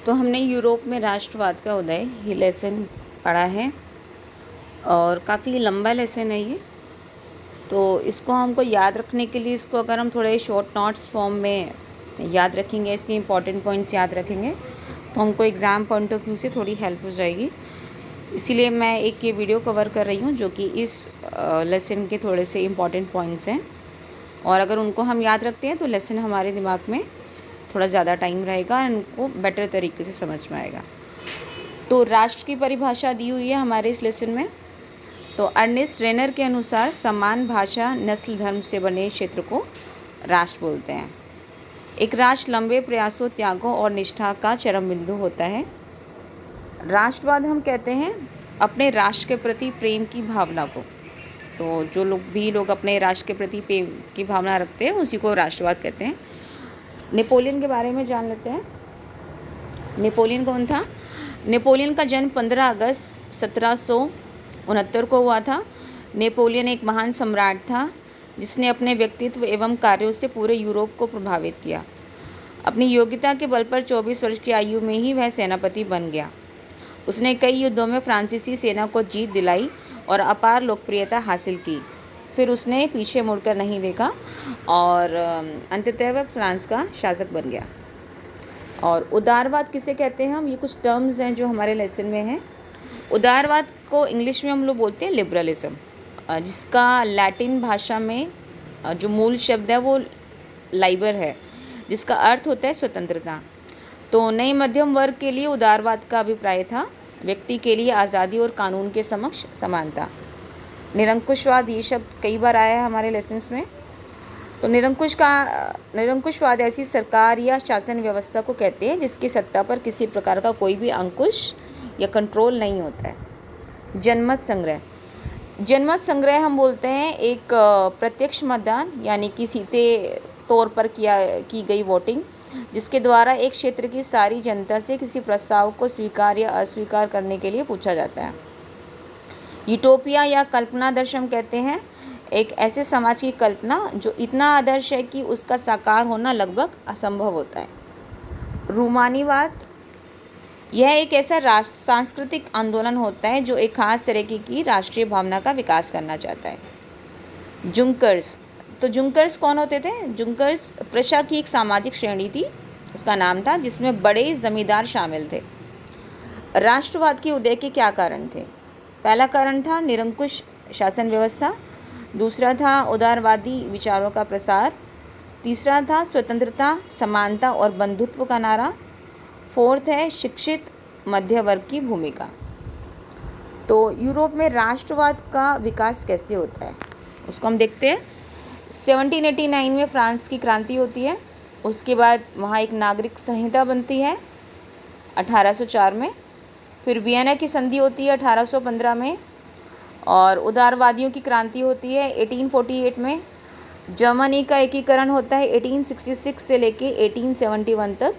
तो हमने यूरोप में राष्ट्रवाद का उदय ये लेसन पढ़ा है और काफ़ी लंबा लेसन है ये। तो इसको हमको याद रखने के लिए इसको अगर हम थोड़े शॉर्ट नोट्स फॉर्म में याद रखेंगे, इसके इम्पॉर्टेंट पॉइंट्स याद रखेंगे तो हमको एग्ज़ाम पॉइंट ऑफ व्यू से थोड़ी हेल्प हो जाएगी। इसीलिए मैं एक ये वीडियो कवर कर रही हूँ जो कि इस लेसन के थोड़े से इम्पॉर्टेंट पॉइंट्स हैं, और अगर उनको हम याद रखते हैं तो लेसन हमारे दिमाग में थोड़ा ज़्यादा टाइम रहेगा, उनको बेटर तरीके से समझ में आएगा। तो राष्ट्र की परिभाषा दी हुई है हमारे इस लेसन में। तो अर्नेस्ट रेनर के अनुसार समान भाषा, नस्ल, धर्म से बने क्षेत्र को राष्ट्र बोलते हैं। एक राष्ट्र लंबे प्रयासों, त्यागों और निष्ठा का चरम बिंदु होता है। राष्ट्रवाद हम कहते हैं अपने राष्ट्र के प्रति प्रेम की भावना को। तो जो लोग अपने राष्ट्र के प्रति प्रेम की भावना रखते हैं उसी को राष्ट्रवाद कहते हैं। नेपोलियन के बारे में जान लेते हैं। नेपोलियन कौन था? नेपोलियन का जन्म 15 अगस्त 1769 को हुआ था। नेपोलियन एक महान सम्राट था जिसने अपने व्यक्तित्व एवं कार्यों से पूरे यूरोप को प्रभावित किया। अपनी योग्यता के बल पर 24 वर्ष की आयु में ही वह सेनापति बन गया। उसने कई युद्धों में फ्रांसीसी सेना को जीत दिलाई और अपार लोकप्रियता हासिल की। फिर उसने पीछे मुड़कर नहीं देखा और अंततः वह फ्रांस का शासक बन गया। और उदारवाद किसे कहते हैं हम? ये कुछ टर्म्स हैं जो हमारे लेसन में हैं। उदारवाद को इंग्लिश में हम लोग बोलते हैं लिबरलिज्म, जिसका लैटिन भाषा में जो मूल शब्द है वो लाइबर है, जिसका अर्थ होता है स्वतंत्रता। तो नए मध्यम वर्ग के लिए उदारवाद का अभिप्राय था व्यक्ति के लिए आज़ादी और कानून के समक्ष समानता। निरंकुशवाद, ये शब्द कई बार आया है हमारे लेसन्स में। तो निरंकुशवाद ऐसी सरकार या शासन व्यवस्था को कहते हैं जिसकी सत्ता पर किसी प्रकार का कोई भी अंकुश या कंट्रोल नहीं होता है। जनमत संग्रह हम बोलते हैं एक प्रत्यक्ष मतदान, यानी कि सीधे तौर पर की गई वोटिंग, जिसके द्वारा एक क्षेत्र की सारी जनता से किसी प्रस्ताव को स्वीकार या अस्वीकार करने के लिए पूछा जाता है। यूटोपिया या कल्पना दर्श हम कहते हैं एक ऐसे समाज की कल्पना जो इतना आदर्श है कि उसका साकार होना लगभग असंभव होता है। रूमानीवाद, यह एक ऐसा सांस्कृतिक आंदोलन होता है जो एक खास तरीके की राष्ट्रीय भावना का विकास करना चाहता है। जुंकर्स, तो जुंकर्स कौन होते थे? जुंकर्स प्रशा की एक सामाजिक श्रेणी थी, उसका नाम था, जिसमें बड़े जमींदार शामिल थे। राष्ट्रवाद के उदय के क्या कारण थे? पहला कारण था निरंकुश शासन व्यवस्था, दूसरा था उदारवादी विचारों का प्रसार, तीसरा था स्वतंत्रता, समानता और बंधुत्व का नारा, फोर्थ है शिक्षित मध्य वर्ग की भूमिका। तो यूरोप में राष्ट्रवाद का विकास कैसे होता है उसको हम देखते हैं। 1789 में फ्रांस की क्रांति होती है। उसके बाद वहाँ एक नागरिक संहिता बनती है 1804 में। फिर वियना की संधि होती है 1815 में, और उदारवादियों की क्रांति होती है 1848 में। जर्मनी का एकीकरण होता है 1866 से लेके 1871 तक,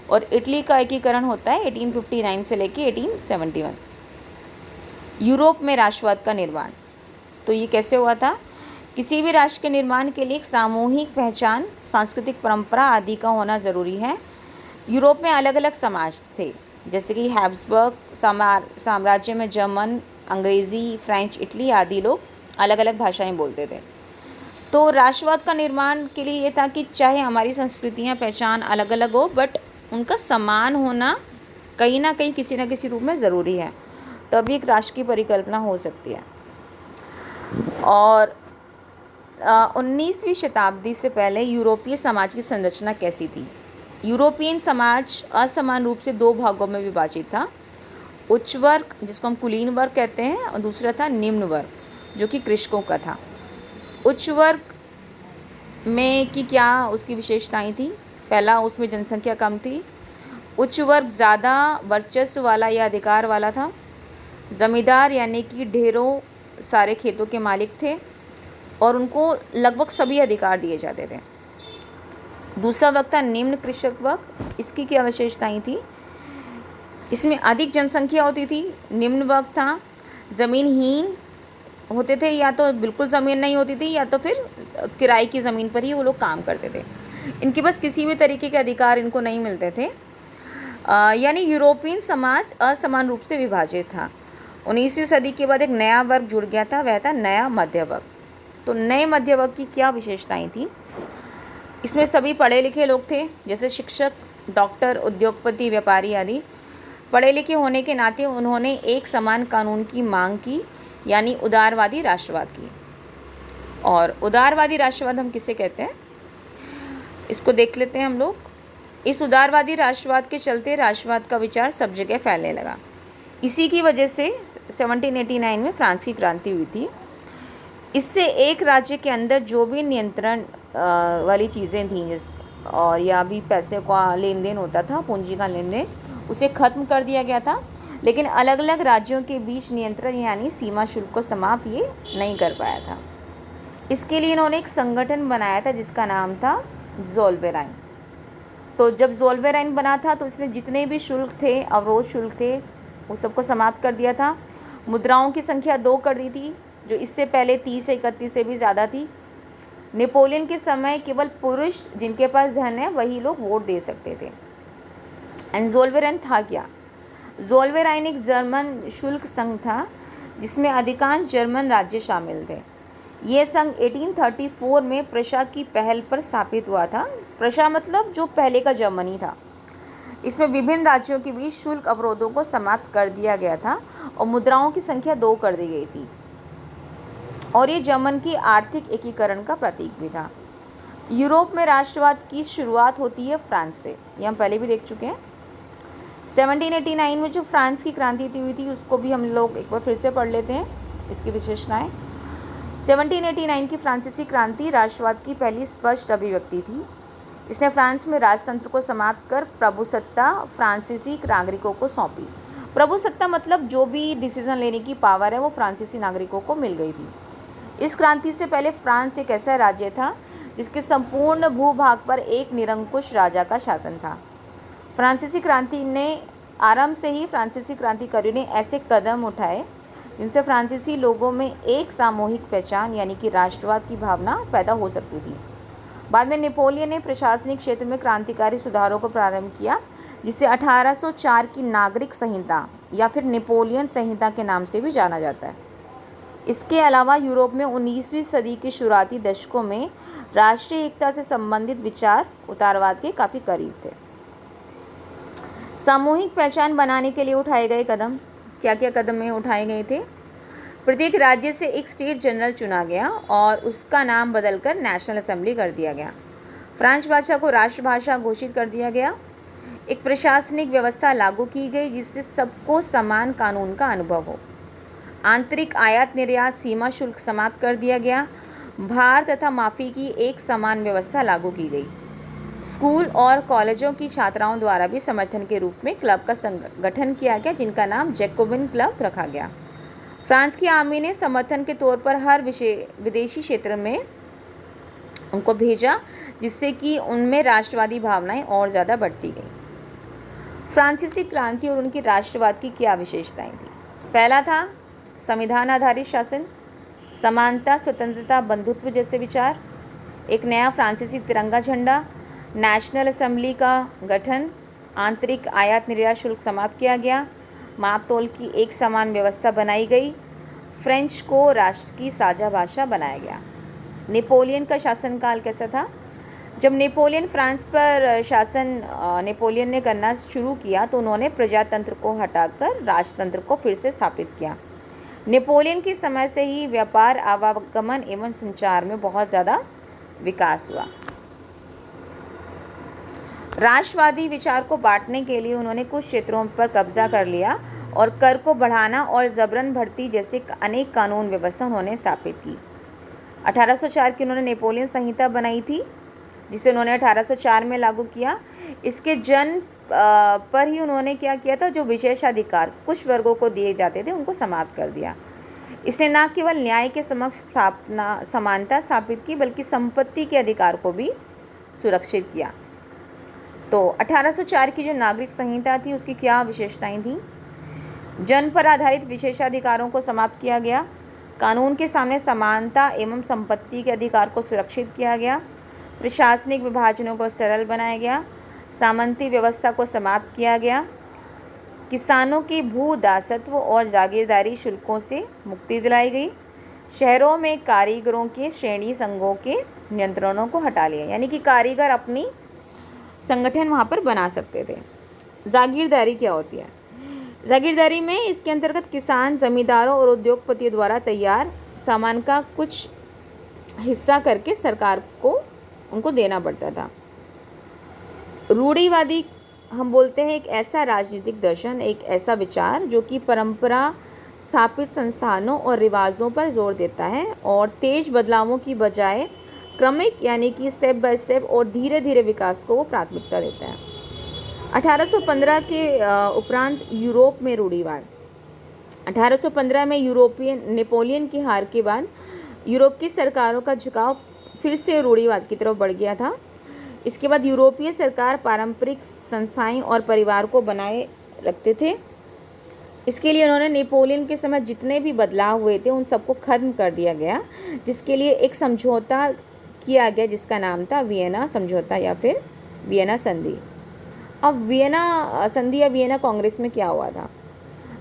और इटली का एकीकरण होता है 1859 से लेके 1871। यूरोप में राष्ट्रवाद का निर्माण, तो ये कैसे हुआ था? किसी भी राष्ट्र के निर्माण के लिए एक सामूहिक पहचान, सांस्कृतिक परंपरा आदि का होना ज़रूरी है। यूरोप में अलग अलग समाज थे, जैसे कि हैब्सबर्ग साम्राज्य में जर्मन, अंग्रेज़ी, फ्रेंच, इटली आदि लोग अलग अलग भाषाएं बोलते थे। तो राष्ट्रवाद का निर्माण के लिए ये था कि चाहे हमारी संस्कृतियां, पहचान अलग अलग हो, बट उनका समान होना कहीं ना कहीं किसी न किसी रूप में ज़रूरी है, तभी एक राष्ट्र की परिकल्पना हो सकती है। और 19वीं शताब्दी से पहले यूरोपीय समाज की संरचना कैसी थी? यूरोपियन समाज असमान रूप से दो भागों में विभाजित था। उच्च वर्ग, जिसको हम कुलीन वर्ग कहते हैं, और दूसरा था निम्न वर्ग, जो कि कृषकों का था। उच्च वर्ग में की क्या उसकी विशेषताएं थी? पहला, उसमें जनसंख्या कम थी। उच्च वर्ग ज़्यादा वर्चस्व वाला या अधिकार वाला था। ज़मींदार यानी कि ढेरों सारे खेतों के मालिक थे और उनको लगभग सभी अधिकार दिए जाते थे। दूसरा वर्ग था निम्न कृषक वर्ग। इसकी क्या विशेषताएं थी? इसमें अधिक जनसंख्या होती थी। निम्न वर्ग था ज़मीनहीन होते थे, या तो बिल्कुल ज़मीन नहीं होती थी या तो फिर किराए की ज़मीन पर ही वो लोग काम करते थे। इनके पास किसी भी तरीके के अधिकार इनको नहीं मिलते थे। यानी यूरोपियन समाज असमान रूप से विभाजित था। 19वीं सदी के बाद एक नया वर्ग जुड़ गया था, वह था नया मध्य वर्ग। तो नए मध्य वर्ग की क्या विशेषताएं थी? इसमें सभी पढ़े लिखे लोग थे, जैसे शिक्षक, डॉक्टर, उद्योगपति, व्यापारी आदि। पढ़े लिखे होने के नाते उन्होंने एक समान कानून की मांग की, यानी उदारवादी राष्ट्रवाद की। और उदारवादी राष्ट्रवाद हम किसे कहते हैं, इसको देख लेते हैं हम लोग। इस उदारवादी राष्ट्रवाद के चलते राष्ट्रवाद का विचार सब जगह फैलने लगा। इसी की वजह से 1789 में फ्रांस की क्रांति हुई थी। इससे एक राज्य के अंदर जो भी नियंत्रण वाली चीज़ें थीं और या भी पैसे का लेन देन होता था, पूंजी का लेन देन, उसे ख़त्म कर दिया गया था। लेकिन अलग अलग राज्यों के बीच नियंत्रण यानी सीमा शुल्क को समाप्त ये नहीं कर पाया था। इसके लिए इन्होंने एक संगठन बनाया था जिसका नाम था ज़ोल्वेराइन। तो जब ज़ोल्वेराइन बना था तो इसने जितने भी शुल्क थे, अवरोध शुल्क थे, वो सबको समाप्त कर दिया था। मुद्राओं की संख्या 2 कर दी थी, जो इससे पहले 30 से 31 से भी ज़्यादा थी। नेपोलियन के समय केवल पुरुष जिनके पास धन है वही लोग वोट दे सकते थे। एंड ज़ोल्वेराइन था क्या? ज़ोल्वेराइन एक जर्मन शुल्क संघ था जिसमें अधिकांश जर्मन राज्य शामिल थे। ये संघ 1834 में प्रशा की पहल पर स्थापित हुआ था। प्रशा मतलब जो पहले का जर्मनी था। इसमें विभिन्न राज्यों के बीच शुल्क अवरोधों को समाप्त कर दिया गया था और मुद्राओं की संख्या 2 कर दी गई थी। और ये जर्मन की आर्थिक एकीकरण का प्रतीक भी था। यूरोप में राष्ट्रवाद की शुरुआत होती है फ्रांस से, ये हम पहले भी देख चुके हैं। 1789 में जो फ्रांस की क्रांति हुई थी उसको भी हम लोग एक बार फिर से पढ़ लेते हैं, इसकी विशेषताएं। 1789 की फ्रांसीसी क्रांति राष्ट्रवाद की पहली स्पष्ट अभिव्यक्ति थी। इसने फ्रांस में राजतंत्र को समाप्त कर प्रभुसत्ता फ्रांसीसी नागरिकों को सौंपी। प्रभुसत्ता मतलब जो भी डिसीजन लेने की पावर है वो फ्रांसीसी नागरिकों को मिल गई थी। इस क्रांति से पहले फ्रांस एक ऐसा राज्य था जिसके संपूर्ण भूभाग पर एक निरंकुश राजा का शासन था। फ्रांसीसी क्रांति ने आरंभ से ही फ्रांसीसी क्रांतिकारियों ने ऐसे कदम उठाए जिनसे फ्रांसीसी लोगों में एक सामूहिक पहचान यानी कि राष्ट्रवाद की भावना पैदा हो सकती थी। बाद में नेपोलियन ने प्रशासनिक क्षेत्र में क्रांतिकारी सुधारों को प्रारंभ किया, जिसे 1804 की नागरिक संहिता या फिर नेपोलियन संहिता के नाम से भी जाना जाता है। इसके अलावा यूरोप में 19वीं सदी के शुरुआती दशकों में राष्ट्रीय एकता से संबंधित विचार उदारवाद के काफ़ी करीब थे। सामूहिक पहचान बनाने के लिए उठाए गए कदम, क्या क्या कदम उठाए गए थे? प्रत्येक राज्य से एक स्टेट जनरल चुना गया और उसका नाम बदलकर नेशनल असेंबली कर दिया गया। फ्रेंच भाषा को राष्ट्रभाषा घोषित कर दिया गया। एक प्रशासनिक व्यवस्था लागू की गई जिससे सबको समान कानून का अनुभव हो। आंतरिक आयात निर्यात सीमा शुल्क समाप्त कर दिया गया। भार तथा माफ़ी की एक समान व्यवस्था लागू की गई। स्कूल और कॉलेजों की छात्राओं द्वारा भी समर्थन के रूप में क्लब का गठन किया गया जिनका नाम जैकोबिन क्लब रखा गया। फ्रांस की आर्मी ने समर्थन के तौर पर हर विदेशी क्षेत्र में उनको भेजा जिससे कि उनमें राष्ट्रवादी भावनाएं और ज़्यादा बढ़ती गई। फ्रांसीसी क्रांति और उनकी राष्ट्रवाद की क्या विशेषताएं थी? पहला था संविधान आधारित शासन, समानता, स्वतंत्रता, बंधुत्व जैसे विचार, एक नया फ्रांसीसी तिरंगा झंडा, नेशनल असेंबली का गठन, आंतरिक आयात निर्यात शुल्क समाप्त किया गया, माप तोल की एक समान व्यवस्था बनाई गई, फ्रेंच को राष्ट्र की साझा भाषा बनाया गया। नेपोलियन का शासनकाल कैसा था? जब नेपोलियन फ्रांस पर शासन नेपोलियन ने करना शुरू किया तो उन्होंने प्रजातंत्र को हटाकर राजतंत्र को फिर से स्थापित किया। नेपोलियन के समय से ही व्यापार, आवागमन एवं संचार में बहुत ज़्यादा विकास हुआ। राष्ट्रवादी विचार को बांटने के लिए उन्होंने कुछ क्षेत्रों पर कब्जा कर लिया और कर को बढ़ाना और जबरन भर्ती जैसे अनेक कानून व्यवस्था उन्होंने स्थापित की। 1804 की उन्होंने नेपोलियन संहिता बनाई थी जिसे उन्होंने 1804 में लागू किया। इसके जन्म पर ही उन्होंने क्या किया था, जो विशेषाधिकार कुछ वर्गों को दिए जाते थे उनको समाप्त कर दिया। इसने न केवल न्याय के समक्ष समानता स्थापित की बल्कि संपत्ति के अधिकार को भी सुरक्षित किया। तो 1804 की जो नागरिक संहिता थी उसकी क्या विशेषताएं थी? जन्म पर आधारित विशेषाधिकारों को समाप्त किया गया, कानून के सामने समानता एवं संपत्ति के अधिकार को सुरक्षित किया गया, प्रशासनिक विभाजनों को सरल बनाया गया, सामंती व्यवस्था को समाप्त किया गया। किसानों की भू दासत्व और जागीरदारी शुल्कों से मुक्ति दिलाई गई। शहरों में कारीगरों के श्रेणी संघों के नियंत्रणों को हटा लिया, यानी कि कारीगर अपनी संगठन वहाँ पर बना सकते थे। जागीरदारी क्या होती है? जागीरदारी में इसके अंतर्गत किसान, जमींदारों और उद्योगपतियों द्वारा तैयार सामान का कुछ हिस्सा करके सरकार को उनको देना पड़ता था। रूढ़िवादी हम बोलते हैं एक ऐसा राजनीतिक दर्शन, एक ऐसा विचार जो कि परंपरा स्थापित संस्थानों और रिवाजों पर जोर देता है और तेज बदलावों की बजाय क्रमिक यानी कि स्टेप बाय स्टेप और धीरे धीरे विकास को वो प्राथमिकता देता है। 1815 के उपरांत यूरोप में रूढ़िवाद। 1815 में नेपोलियन की हार के बाद यूरोप की सरकारों का झुकाव फिर से रूढ़िवाद की तरफ बढ़ गया था। इसके बाद यूरोपीय सरकार पारंपरिक संस्थाएं और परिवार को बनाए रखते थे। इसके लिए उन्होंने नेपोलियन के समय जितने भी बदलाव हुए थे उन सबको ख़त्म कर दिया गया, जिसके लिए एक समझौता किया गया जिसका नाम था वियना समझौता या फिर वियना संधि। अब वियना संधि या वियना कांग्रेस में क्या हुआ था?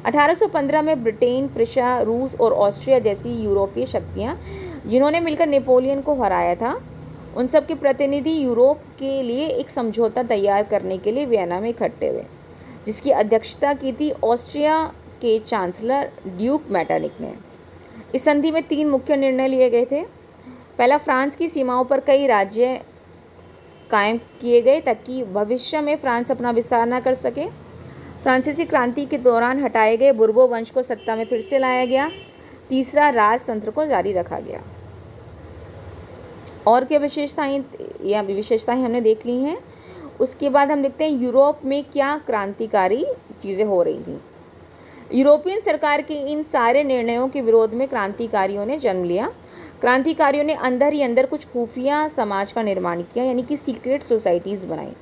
1815 में ब्रिटेन, प्रुशिया, रूस और ऑस्ट्रिया जैसी यूरोपीय शक्तियाँ जिन्होंने मिलकर नेपोलियन को हराया था, उन सब के प्रतिनिधि यूरोप के लिए एक समझौता तैयार करने के लिए वियना में इकट्ठे हुए, जिसकी अध्यक्षता की थी ऑस्ट्रिया के चांसलर ड्यूक मेटरनिक ने। इस संधि में 3 मुख्य निर्णय लिए गए थे। पहला, फ्रांस की सीमाओं पर कई राज्य कायम किए गए ताकि भविष्य में फ्रांस अपना विस्तार न कर सके। फ्रांसीसी क्रांति के दौरान हटाए गए बुर्बो वंश को सत्ता में फिर से लाया गया। तीसरा, राजतंत्र को जारी रखा गया। और क्या विशेषताएं हमने देख ली हैं। उसके बाद हम देखते हैं यूरोप में क्या क्रांतिकारी चीज़ें हो रही थी। यूरोपियन सरकार के इन सारे निर्णयों के विरोध में क्रांतिकारियों ने जन्म लिया। क्रांतिकारियों ने अंदर ही अंदर कुछ खुफिया समाज का निर्माण किया, यानी कि सीक्रेट सोसाइटीज़ बनाई,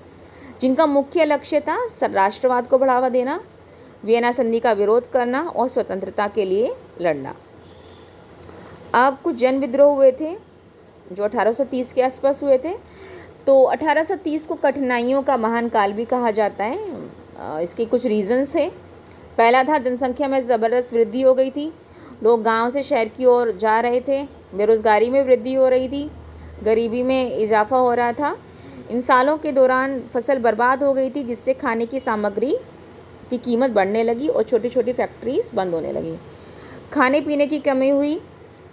जिनका मुख्य लक्ष्य था राष्ट्रवाद को बढ़ावा देना, वियना संधि का विरोध करना और स्वतंत्रता के लिए लड़ना। अब कुछ जन विद्रोह हुए थे जो 1830 के आसपास हुए थे। तो 1830 को कठिनाइयों का महान काल भी कहा जाता है। इसके कुछ रीजंस थे। पहला था, जनसंख्या में ज़बरदस्त वृद्धि हो गई थी। लोग गांव से शहर की ओर जा रहे थे। बेरोज़गारी में वृद्धि हो रही थी। गरीबी में इजाफा हो रहा था। इन सालों के दौरान फसल बर्बाद हो गई थी, जिससे खाने की सामग्री की कीमत बढ़ने लगी और छोटी छोटी फैक्ट्रीज बंद होने लगी। खाने पीने की कमी हुई,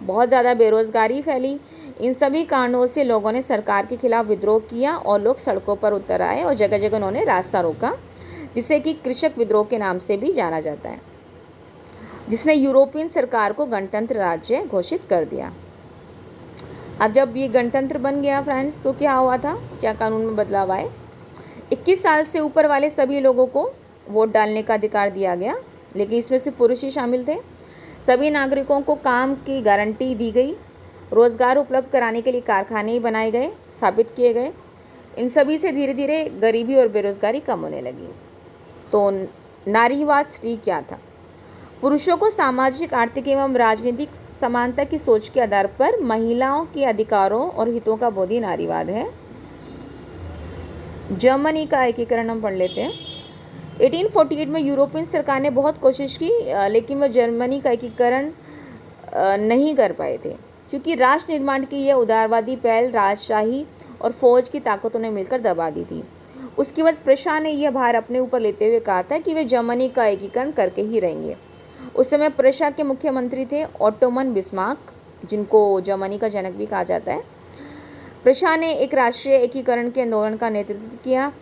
बहुत ज़्यादा बेरोज़गारी फैली। इन सभी कारणों से लोगों ने सरकार के खिलाफ विद्रोह किया और लोग सड़कों पर उतर आए और जगह जगह उन्होंने रास्ता रोका, जिसे कि कृषक विद्रोह के नाम से भी जाना जाता है, जिसने यूरोपियन सरकार को गणतंत्र राज्य घोषित कर दिया। अब जब ये गणतंत्र बन गया फ्रेंड्स, तो क्या हुआ था, क्या कानून में बदलाव आए। 21 साल से ऊपर वाले सभी लोगों को वोट डालने का अधिकार दिया गया, लेकिन इसमें से पुरुष ही शामिल थे। सभी नागरिकों को काम की गारंटी दी गई। रोज़गार उपलब्ध कराने के लिए कारखाने बनाए गए, स्थापित किए गए। इन सभी से धीरे धीरे गरीबी और बेरोज़गारी कम होने लगी। तो नारीवाद स्त्री क्या था? पुरुषों को सामाजिक, आर्थिक एवं राजनीतिक समानता की सोच के आधार पर महिलाओं के अधिकारों और हितों का बोधी नारीवाद है। जर्मनी का एकीकरण हम पढ़ लेते हैं। 1848 में यूरोपियन सरकार ने बहुत कोशिश की, लेकिन वह जर्मनी का एकीकरण नहीं कर पाए थे, क्योंकि राष्ट्र निर्माण की यह उदारवादी पहल राजशाही और फौज की ताकतों ने मिलकर दबा दी थी। उसके बाद प्रशा ने यह भार अपने ऊपर लेते हुए कहा था कि वे जर्मनी का एकीकरण करके ही रहेंगे। उस समय प्रशा के मुख्यमंत्री थे ओटोमन बिस्मार्क, जिनको जर्मनी का जनक भी कहा जाता है। प्रशा ने एक राष्ट्रीय एकीकरण के आंदोलन का नेतृत्व किया।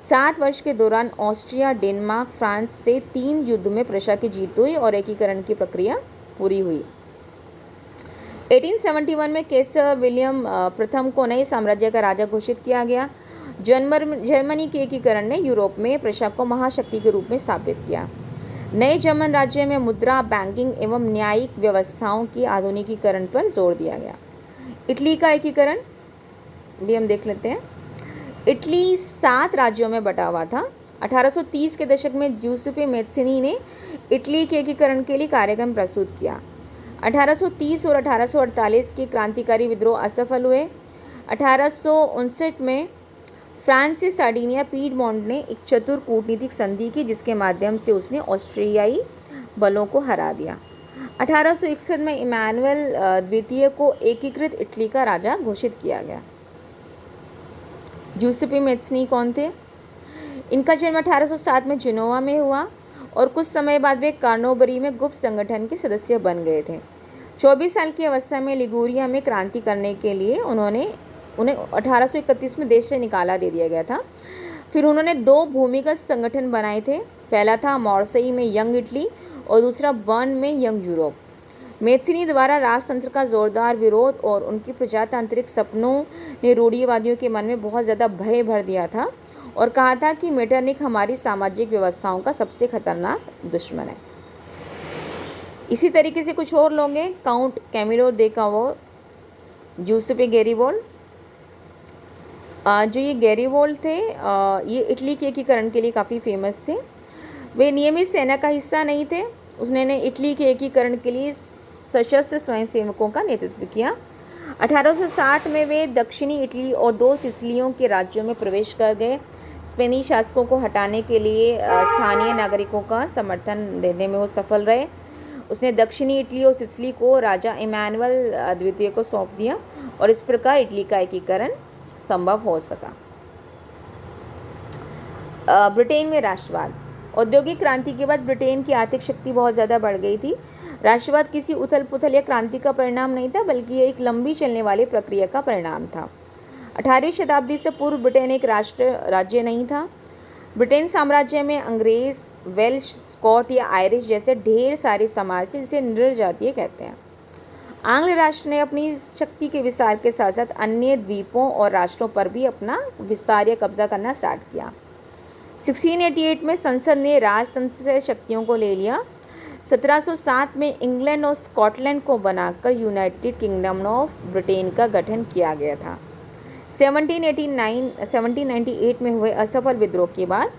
7 वर्ष के दौरान ऑस्ट्रिया, डेनमार्क, फ्रांस से 3 युद्ध में प्रशा की जीत हुई और एकीकरण की प्रक्रिया पूरी हुई। 1871 में केसर विलियम प्रथम को नए साम्राज्य का राजा घोषित किया गया। जर्मनी के एकीकरण ने यूरोप में प्रशा को महाशक्ति के रूप में स्थापित किया। नए जर्मन राज्य में मुद्रा, बैंकिंग एवं न्यायिक व्यवस्थाओं की आधुनिकीकरण पर जोर दिया गया। इटली का एकीकरण भी हम देख लेते हैं। इटली 7 राज्यों में बटा हुआ था। 1830 के दशक में ज्यूसेppe मैज़िनी ने इटली के एकीकरण के लिए कार्यक्रम प्रस्तुत किया। 1830 और 1848 के क्रांतिकारी विद्रोह असफल हुए। 1859 में फ्रांस से सार्डिनिया पीडमोंट ने एक चतुर कूटनीतिक संधि की, जिसके माध्यम से उसने ऑस्ट्रियाई बलों को हरा दिया। 1861 में इमानुएल द्वितीय को एकीकृत इटली का राजा घोषित किया गया। जूसेपे मैज़्ज़नी कौन थे? इनका जन्म 1807 में जिनोवा में हुआ और कुछ समय बाद वे कार्नोबरी में गुप्त संगठन के सदस्य बन गए थे। 24 साल की अवस्था में लिगुरिया में क्रांति करने के लिए उन्हें 1831 में देश से निकाला दे दिया गया था। फिर उन्होंने 2 भूमिगत संगठन बनाए थे। पहला था मार्सेई में यंग इटली और दूसरा बर्न में यंग यूरोप। मैज़्ज़नी द्वारा राजतंत्र का जोरदार विरोध और उनकी प्रजातांत्रिक सपनों ने रूढ़िवादियों के मन में बहुत ज़्यादा भय भर दिया था और कहा था कि मेटरनिख हमारी सामाजिक व्यवस्थाओं का सबसे खतरनाक दुश्मन है। इसी तरीके से कुछ और लोग हैं, काउंट कैमिलो दे कावोर, जूसेपे गैरिबोल्ड। जो ये गैरिबोल्ड थे, ये इटली के एकीकरण के लिए काफ़ी फेमस थे। वे नियमित सेना का हिस्सा नहीं थे। उसने इटली के एकीकरण के लिए सशस्त्र स्वयंसेवकों का नेतृत्व किया। 1860 में वे दक्षिणी इटली और 2 सिसिलियों के राज्यों में प्रवेश कर गए। स्पेनी शासकों को हटाने के लिए स्थानीय नागरिकों का समर्थन देने में वो सफल रहे। उसने दक्षिणी इटली और सिसिली को राजा इमानुएल द्वितीय को सौंप दिया और इस प्रकार इटली का एकीकरण संभव हो सका। ब्रिटेन में राष्ट्रवाद। औद्योगिक क्रांति के बाद ब्रिटेन की आर्थिक शक्ति बहुत ज़्यादा बढ़ गई थी। राष्ट्रवाद किसी उथल पुथल या क्रांति का परिणाम नहीं था, बल्कि यह एक लंबी चलने वाली प्रक्रिया का परिणाम था। 18वीं शताब्दी से पूर्व ब्रिटेन एक राज्य नहीं था। ब्रिटेन साम्राज्य में अंग्रेज, वेल्श, स्कॉट या आयरिश जैसे ढेर सारे समाज थे, जिसे निर्जातीय कहते हैं। आंग्ल राष्ट्र ने अपनी शक्ति के विस्तार के साथ साथ अन्य द्वीपों और राष्ट्रों पर भी अपना विस्तार या कब्जा करना स्टार्ट किया। 1688 में संसद ने राजतंत्र से शक्तियों को ले लिया। 1707 में इंग्लैंड और स्कॉटलैंड को बनाकर यूनाइटेड किंगडम ऑफ ब्रिटेन का गठन किया गया था। 1798 में हुए असफल विद्रोह के बाद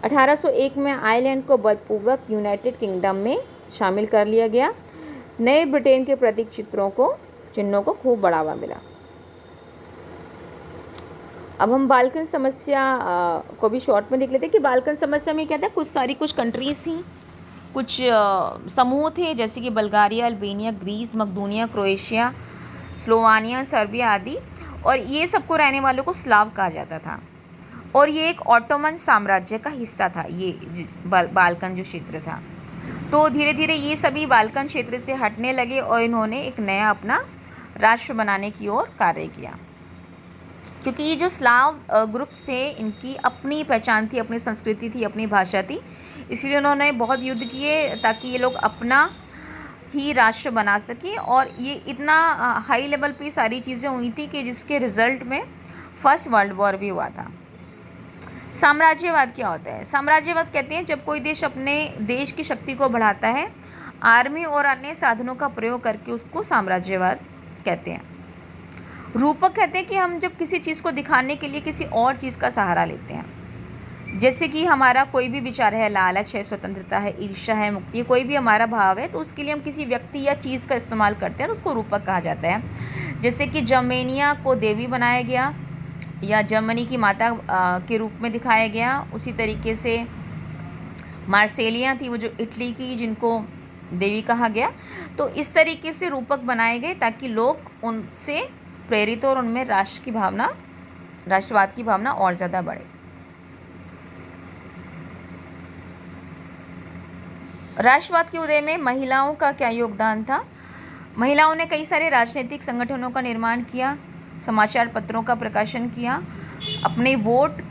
1801 में आयरलैंड को बलपूर्वक यूनाइटेड किंगडम में शामिल कर लिया गया। नए ब्रिटेन के प्रतीक चिन्हों को खूब बढ़ावा मिला। अब हम बाल्कन समस्या को भी शॉर्ट में देख लेते हैं कि बाल्कन समस्या में क्या था। कुछ कंट्रीज थी, कुछ समूह थे, जैसे कि बल्गारिया, अल्बानिया, ग्रीस, मकदूनिया, क्रोएशिया, स्लोवानिया, सर्बिया आदि, और ये सबको रहने वालों को स्लाव कहा जाता था और ये एक ऑटोमन साम्राज्य का हिस्सा था। ये बाल्कन जो क्षेत्र था, तो धीरे धीरे ये सभी बाल्कन क्षेत्र से हटने लगे और इन्होंने एक नया अपना राष्ट्र बनाने की ओर कार्य किया, क्योंकि ये जो स्लाव ग्रुप से इनकी अपनी पहचान थी, अपनी संस्कृति थी, अपनी भाषा थी, इसलिए उन्होंने बहुत युद्ध किए ताकि ये लोग अपना ही राष्ट्र बना सकें। और ये इतना हाई लेवल पे सारी चीज़ें हुई थी कि जिसके रिज़ल्ट में फर्स्ट वर्ल्ड वॉर भी हुआ था। साम्राज्यवाद क्या होता है? साम्राज्यवाद कहते हैं जब कोई देश अपने देश की शक्ति को बढ़ाता है, आर्मी और अन्य साधनों का प्रयोग करके, उसको साम्राज्यवाद कहते हैं। रूपक कहते हैं कि हम जब किसी चीज़ को दिखाने के लिए किसी और चीज़ का सहारा लेते हैं, जैसे कि हमारा कोई भी विचार है, लालच है, स्वतंत्रता है, ईर्ष्या है, मुक्ति, कोई भी हमारा भाव है, तो उसके लिए हम किसी व्यक्ति या चीज़ का इस्तेमाल करते हैं, तो उसको रूपक कहा जाता है। जैसे कि जर्मेनिया को देवी बनाया गया या जर्मनी की माता के रूप में दिखाया गया। उसी तरीके से मार्सेलिया थी, वो जो इटली की, जिनको देवी कहा गया। तो इस तरीके से रूपक बनाए गए ताकि लोग उनसे प्रेरित और उनमें राष्ट्रवाद की भावना और ज़्यादा बढ़े। राष्ट्रवाद के उदय में महिलाओं का क्या योगदान था? महिलाओं ने कई सारे राजनीतिक संगठनों का निर्माण किया, समाचार पत्रों का प्रकाशन किया, अपने वोट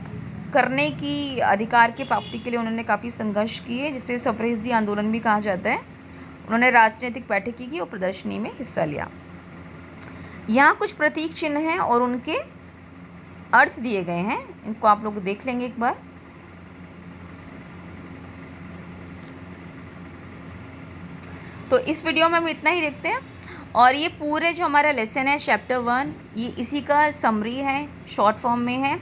करने की अधिकार की प्राप्ति के लिए उन्होंने काफ़ी संघर्ष किए, जिसे सफरेजी आंदोलन भी कहा जाता है। उन्होंने राजनीतिक बैठकें की और प्रदर्शनी में हिस्सा लिया। यहाँ कुछ प्रतीक चिन्ह हैं और उनके अर्थ दिए गए हैं, इनको आप लोग देख लेंगे एक बार। तो इस वीडियो में हम इतना ही देखते हैं और ये पूरे जो हमारा लेसन है चैप्टर 1, ये इसी का समरी है, शॉर्ट फॉर्म में है।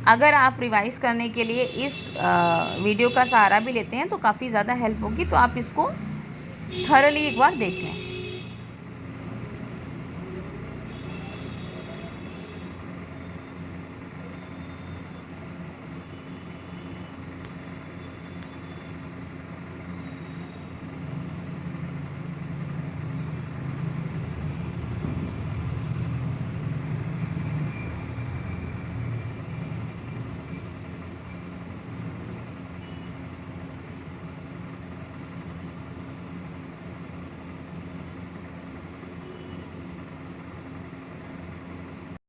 अगर आप रिवाइज करने के लिए इस वीडियो का सहारा भी लेते हैं तो काफ़ी ज़्यादा हेल्प होगी, तो आप इसको थॉरली एक बार देख लें।